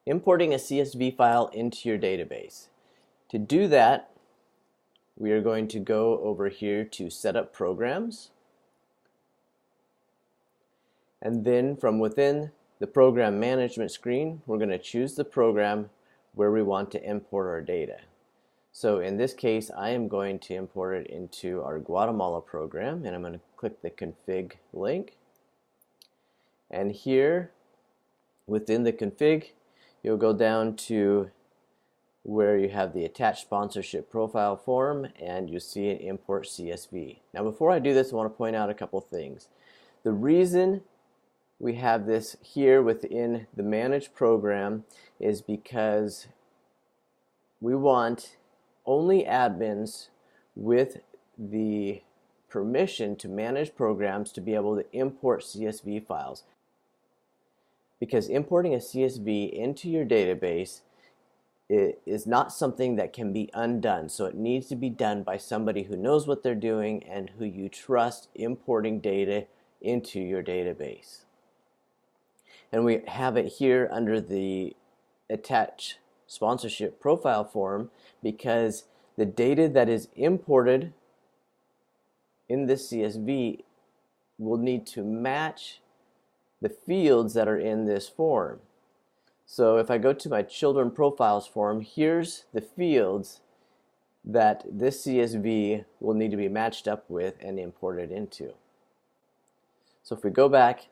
Importing a CSV file into your database. To do that, we are going to go over here to Setup Programs, and then from within the Program Management screen, we're going to choose the program where we want to import our data. So in this case, I am going to import it into our Guatemala program, and I'm going to click the config link. And here, within the config, you'll go down to where you have the attached sponsorship profile form, and you see an import CSV. Now before I do this, I want to point out a couple things. The reason we have this here within the manage program is because we want only admins with the permission to manage programs to be able to import CSV files. Because importing a CSV into your database is not something that can be undone, so it needs to be done by somebody who knows what they're doing and who you trust importing data into your database. And we have it here under the attached sponsorship profile form because the data that is imported in this CSV will need to match the fields that are in this form. So if I go to my children profiles form, here's the fields that this CSV will need to be matched up with and imported into. So if we go back,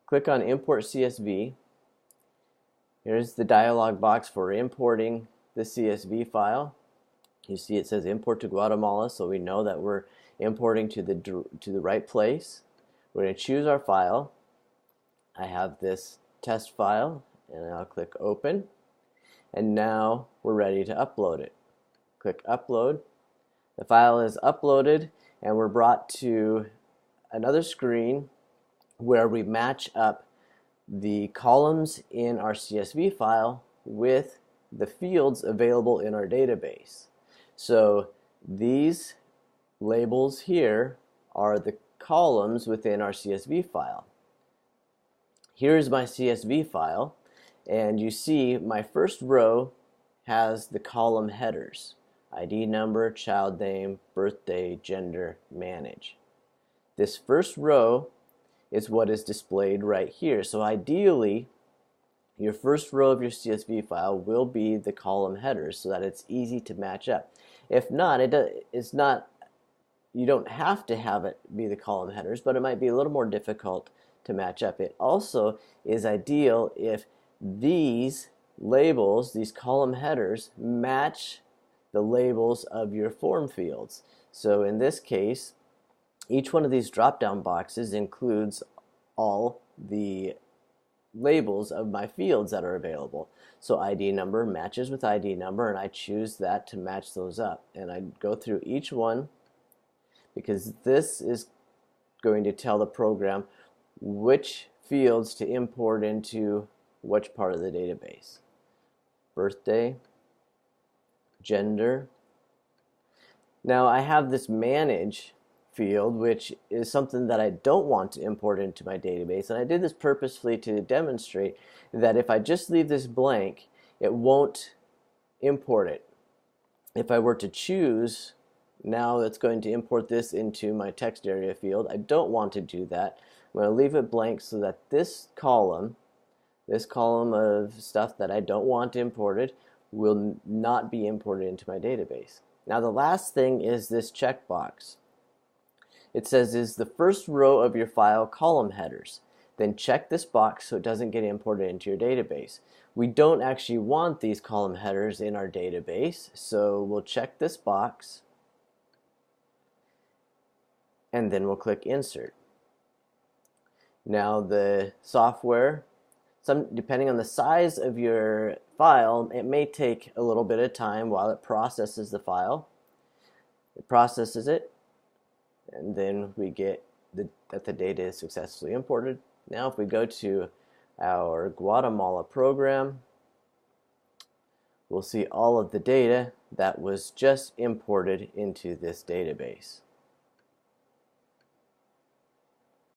click on Import CSV. Here's the dialog box for importing the CSV file. You see it says import to Guatemala, so we know that we're importing to the right place. We're going to choose our file. I have this test file, and I'll click open, and now we're ready to upload it. Click upload. The file is uploaded, and we're brought to another screen where we match up the columns in our CSV file with the fields available in our database. So these labels here are the columns within our CSV file. Here's my CSV file, and you see my first row has the column headers: ID number, child name, birthday, gender, manage. This first row is what is displayed right here. So ideally, your first row of your CSV file will be the column headers so that it's easy to match up. If not, you don't have to have it be the column headers, but it might be a little more difficult to match up. It also is ideal if these labels, these column headers, match the labels of your form fields. So in this case, each one of these drop-down boxes includes all the labels of my fields that are available. So ID number matches with ID number, and I choose that to match those up. And I go through each one because this is going to tell the program which fields to import into which part of the database. Birthday, gender. Now I have this manage field, which is something that I don't want to import into my database, and I did this purposefully to demonstrate that if I just leave this blank, it won't import it. If I were to choose, now it's going to import this into my text area field. I don't want to do that. I'm going to leave it blank so that this column of stuff that I don't want imported will not be imported into my database. Now the last thing is this checkbox. It says, is the first row of your file column headers? Then check this box so it doesn't get imported into your database. We don't actually want these column headers in our database, so we'll check this box, and then we'll click insert. Now the software, depending on the size of your file, it may take a little bit of time while it processes the file. It processes it, and then we get that the data is successfully imported. Now if we go to our Guatemala program, we'll see all of the data that was just imported into this database.